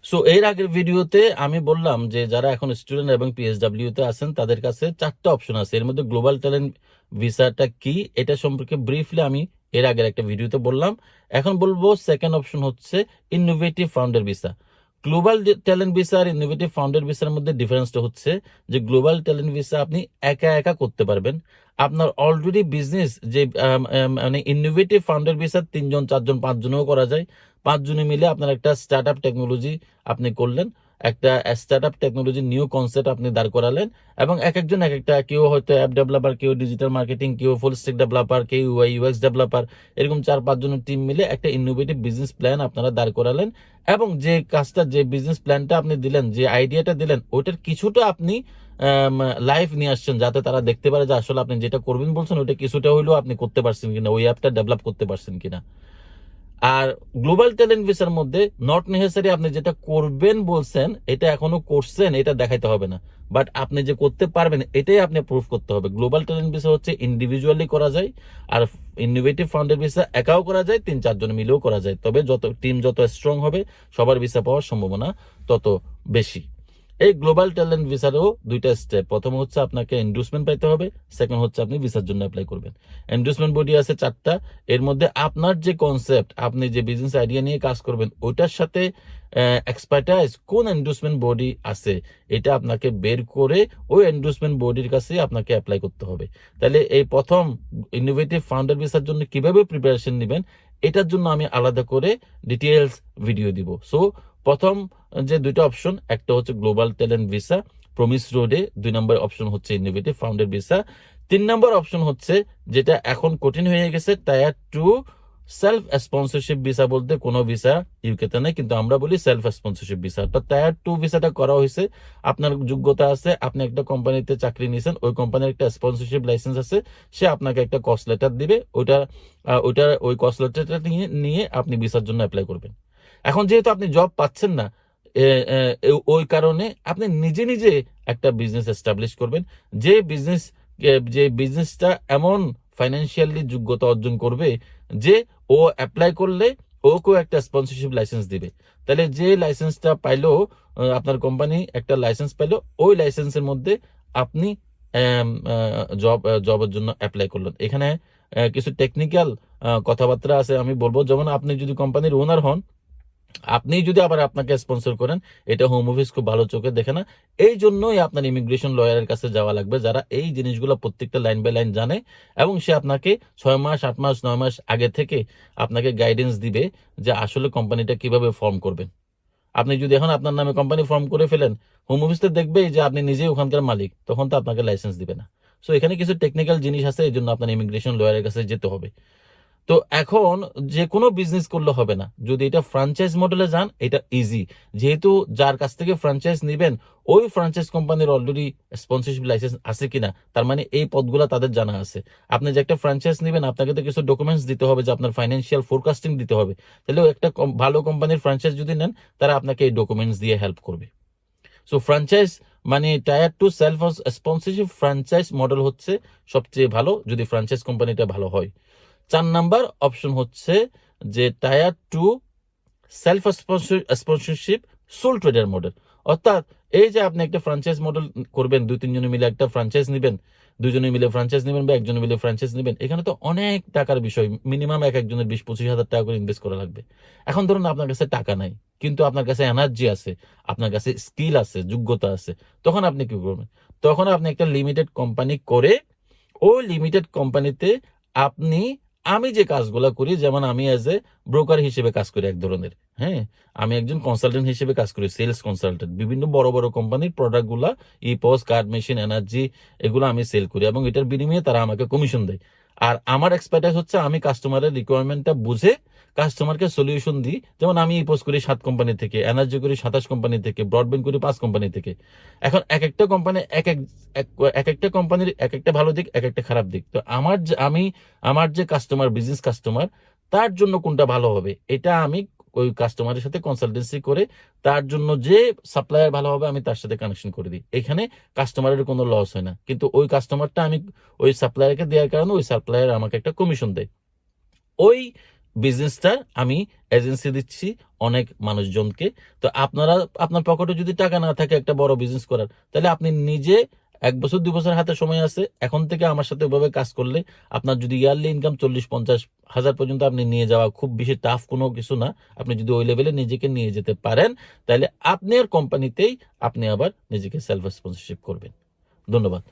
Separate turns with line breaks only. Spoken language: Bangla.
সো এর আগের ভিডিওতে আমি বললাম যে যারা এখন স্টুডেন্ট এবং পিএসডব্লিউ তে আছেন তাদের কাছে 4টা অপশন আছে। এর মধ্যে গ্লোবাল ট্যালেন্ট ভিসাটা কি এটা সম্পর্কে ব্রিফলি আমি এর আগের একটা ভিডিওতে বললাম। এখন বলবো সেকেন্ড অপশন হচ্ছে innovative founder visa. Global talent visa আর ইনোভেটিভ ফাউন্ডার ভিসার মধ্যে ডিফারেন্সটা হচ্ছে যে গ্লোবাল ট্যালেন্ট ভিসা আপনি একা একা করতে পারবেন। আপনার অলরেডি বিজনেস যে মানে ইনোভেটিভ ফাউন্ডার ভিসা 3 জন 4 জন 5 জনেও করা যায়। 5 জনে মিলে আপনার একটা স্টার্ট আপ টেকনোলজি আপনি করলেন, একটা start up technology new concept আপনি দাঁড় করালেন, এবং এক একজন এক একটা, কেউ হয়তো অ্যাপ ডেভেলপার, কেউ ডিজিটাল মার্কেটিং, কেউ ফুল স্ট্যাক ডেভেলপার, কেউ ইউআই ইউএক্স ডেভেলপার, এরকম 4-5 জনের টিম মিলে একটা ইনোভেটিভ বিজনেস প্ল্যান আপনারা দাঁড় করালেন। এবং যে কাজটা, যে বিজনেস প্ল্যানটা আপনি দিলেন, যে আইডিয়াটা দিলেন, ওইটার কিছুটা আপনি লাইভ নিয়ে আসছেন, যাতে তারা দেখতে পারে যে আসলে আপনি যেটা করবেন বলছেন ওইটা কিছুটা হইলেও আপনি করতে পারছেন কিনা, ওই অ্যাপটা ডেভেলপ করতে পারছেন কিনা। আর গ্লোবাল ট্যালেন্ট ভিসার মধ্যে নট নেসেসারি আপনি যেটা করবেন বলছেন এটা এখনো করছেন এটা দেখাইতে হবে না, বাট আপনি যে করতে পারবেন এটাই আপনি প্রুফ করতে হবে। গ্লোবাল ট্যালেন্ট ভিসা হচ্ছে ইন্ডিভিজুয়ালি করা যায়, আর ইনোভেটিভ ফাউন্ডের ভিসা একাও করা যায়, 3-4 জন মিলেও করা যায়। তবে টিম যত স্ট্রং হবে সবার ভিসা পাওয়ার সম্ভাবনা তত বেশি। এই গ্লোবাল ট্যালেন্ট ভিসারও 2টা স্টেপ। প্রথম হচ্ছে আপনাকে এন্ডোর্সমেন্ট পাইতে হবে, সেকেন্ড হচ্ছে আপনি ভিসার জন্য অ্যাপ্লাই করবেন। এন্ডোর্সমেন্ট বডি আছে 4টা। এর মধ্যে আপনার যে কনসেপ্ট, আপনি যে বিজনেস আইডিয়া নিয়ে কাজ করবেন ওইটার সাথে এক্সপার্টাইজ কোন এন্ডোর্সমেন্ট বডি আছে এটা আপনাকে বের করে ওই এন্ডোর্সমেন্ট বডির কাছে আপনাকে অ্যাপ্লাই করতে হবে। তাহলে এই প্রথম ইনোভেটিভ ফাউন্ডার ভিসার জন্য কিভাবে প্রিপারেশন নেবেন এটার জন্য আমি আলাদা করে ডিটেলস ভিডিও দিব। সো প্রথম যে 2টা অপশন, একটা হচ্ছে গ্লোবাল ট্যালেন্ট ভিসা প্রমিস রোডে, 2 নম্বর অপশন হচ্ছে ইনোভেটিভ ফাউন্ডার ভিসা, 3 নম্বর অপশন হচ্ছে যেটা এখন কঠিন হয়ে গেছে, টায়ার 2 সেলফ স্পন্সরশিপ ভিসা। বলতে কোনো ভিসা ইউকেতে নেই, কিন্তু আমরা বলি সেলফ স্পন্সরশিপ ভিসা। তো টায়ার 2 ভিসাটা করা হয়েছে, আপনার যোগ্যতা আছে, আপনি একটা কোম্পানিতে চাকরি নিয়েছেন, ওই কোম্পানির একটা স্পন্সরশিপ লাইসেন্স আছে, সে আপনাকে একটা কস্ট লেটার দিবে, ওই কস্ট লেটারটা নিয়ে আপনি ভিসার জন্য অ্যাপ্লাই করবেন। এখন যেহেতু আপনি জব পাচ্ছেন না, ওই কারণে আপনি নিজে নিজে একটা বিজনেস এস্টাবলিশ করবেন, যে বিজনেস যে বিজনেসটা এমন ফাইন্যান্সিয়ালি যোগ্যতা অর্জন করবে যে ও অ্যাপ্লাই করলে ওকেও একটা স্পন্সরশিপ লাইসেন্স দিবে। তাহলে যে লাইসেন্সটা পাইলো, আপনার কোম্পানি একটা লাইসেন্স পাইলো, ওই লাইসেন্সের মধ্যে আপনি জবের জন্য অ্যাপ্লাই করলেন। এখানে কিছু টেকনিক্যাল কথাবার্তা আছে আমি বলবো। যেমন আপনি যদি কোম্পানির ওনার হন, আপনি যদি আবার আপনাকে স্পন্সর করেন, এটা হোম অফিস খুব ভালো চোখে দেখে না। এই জন্যই আপনার ইমিগ্রেশন লয়ারের কাছে যাওয়া লাগবে, যারা এই জিনিসগুলো প্রত্যেকটা লাইন বাই লাইন জানে, এবং সে আপনাকে 6 মাস 8 মাস 9 মাস আগে থেকে আপনাকে গাইডেন্স দিবে যে আসলে কোম্পানিটা কিভাবে ফর্ম করবেন। আপনি যদি এখন আপনার নামে কোম্পানি ফর্ম করে ফেলেন, হোম অফিস তো দেখবেই যে আপনি নিজেই ওখানকার মালিক, তখন তো আপনাকে লাইসেন্স দিবে না। সো এখানে কিছু টেকনিক্যাল জিনিস আছে, এই জন্য আপনার ইমিগ্রেশন লয়ারের কাছে যেতে হবে। তো এখন যে কোনো বিজনেস করলে হবে না, যদি এটা ফ্র্যাঞ্চাইজ মডেলে যান এটা ইজি, যেহেতু যার কাছ থেকে ফ্র্যাঞ্চাইজ নেবেন ওই ফ্র্যাঞ্চাইজ কোম্পানির অলরেডি স্পন্সরশিপ লাইসেন্স আছে কিনা, তার মানে এই পদগুলো তাদের জানা আছে। আপনি যে একটা ফ্র্যাঞ্চাইজ নেবেন আপনাকে তো কিছু ডকুমেন্টস দিতে হবে, যে আপনার ফাইন্যান্সিয়াল ফোরকাস্টিং দিতে হবে। তাহলে একটা ভালো কোম্পানির ফ্র্যাঞ্চাইজ যদি নেন, তারা আপনাকে এই ডকুমেন্টস দিয়ে হেল্প করবে। সো ফ্র্যাঞ্চাইজ মানে tyre 2 self sponsorship franchise model হচ্ছে সবচেয়ে ভালো, যদি ফ্র্যাঞ্চাইজ কোম্পানিটা ভালো হয়। 4 নম্বর অপশন হচ্ছে যে tier 2 self sponsorship sole trader model. অর্থাৎ এই যে আপনি একটা ফ্র্যাঞ্চাইজ মডেল করবেন, 2-3 জনে মিলে একটা ফ্র্যাঞ্চাইজ নেবেন, 2 জনে মিলে ফ্র্যাঞ্চাইজ নেবেন বা 1 জনে মিলে ফ্র্যাঞ্চাইজ নেবেন, এখানে তো অনেক টাকার বিষয়, মিনিমাম এক একজনের 20-25 হাজার টাকা করে ইনভেস্ট করা লাগবে। এখন ধরুন আপনার কাছে টাকা নাই, কিন্তু আপনার কাছে এনার্জি আছে, আপনার কাছে স্কিল আছে, যোগ্যতা আছে, তখন আপনি কি করবেন? তখন আপনি একটা লিমিটেড কোম্পানি করে ওই লিমিটেড কোম্পানিতে আপনি, আমি যে কাজগুলো করি, যেমন আমি অ্যাজ এ ব্রোকার হিসেবে কাজ করি এক ধরনের, হ্যাঁ, আমি একজন কনসালটেন্ট হিসেবে কাজ করি, সেলস কনসালটেন্ট, বিভিন্ন বড় বড় কোম্পানির প্রোডাক্টগুলা, ইপোস, কার্ড মেশিন, এনার্জি, এগুলো আমি সেল করি, এবং এটার বিনিময়ে তারা আমাকে কমিশন দেয়। আর আমার এক্সপার্টাইজ হচ্ছে আমি কাস্টমারের রিকোয়ারমেন্টটা বুঝে কাস্টমারকে সলিউশন দিই। যেমন আমি ইপোস করি 7 কোম্পানি থেকে, এনার্জি করি 27 কোম্পানি থেকে, ব্রডব্যান্ড করি 5 কোম্পানি থেকে। এখন এক একটা কোম্পানি এক একটা কোম্পানির এক একটা ভালো দিক, এক একটা খারাপ দিক। তো আমার যে কাস্টমার, বিজনেস কাস্টমার, তার জন্য কোনটা ভালো হবে এটা আমি ওই কাস্টমারের সাথে কনসালটেন্সি করে তার জন্য যে সাপ্লায়ার ভালো হবে আমি তার সাথে কানেকশন করে দিই। এখানে কাস্টমারের কোনো লস হয় না, কিন্তু ওই কাস্টমারটা আমি ওই সাপ্লায়ারকে দেওয়ার কারণে ওই সাপ্লায়ার আমাকে একটা কমিশন দেয়। ওই বিজনেসটা আমি এজেন্সি দিচ্ছি অনেক মানুষজনকে। তো আপনার পকেটে যদি টাকা না থাকে একটা বড় বিজনেস করার, তাহলে আপনি নিজে 1 বছর 2 বছর হাতে সময় আছে, এখন থেকে আমার সাথে ওইভাবে কাজ করলে আপনার যদি ইয়ারলি ইনকাম 40-50 হাজার পর্যন্ত আপনি নিয়ে যাওয়া খুব বেশি টাফ কোনো কিছু না। আপনি যদি ওই লেভেলে নিজেকে নিয়ে যেতে পারেন, তাহলে আপনি আর কোম্পানিতেই আপনি আবার নিজেকে সেলফ স্পন্সরশিপ করবেন। ধন্যবাদ।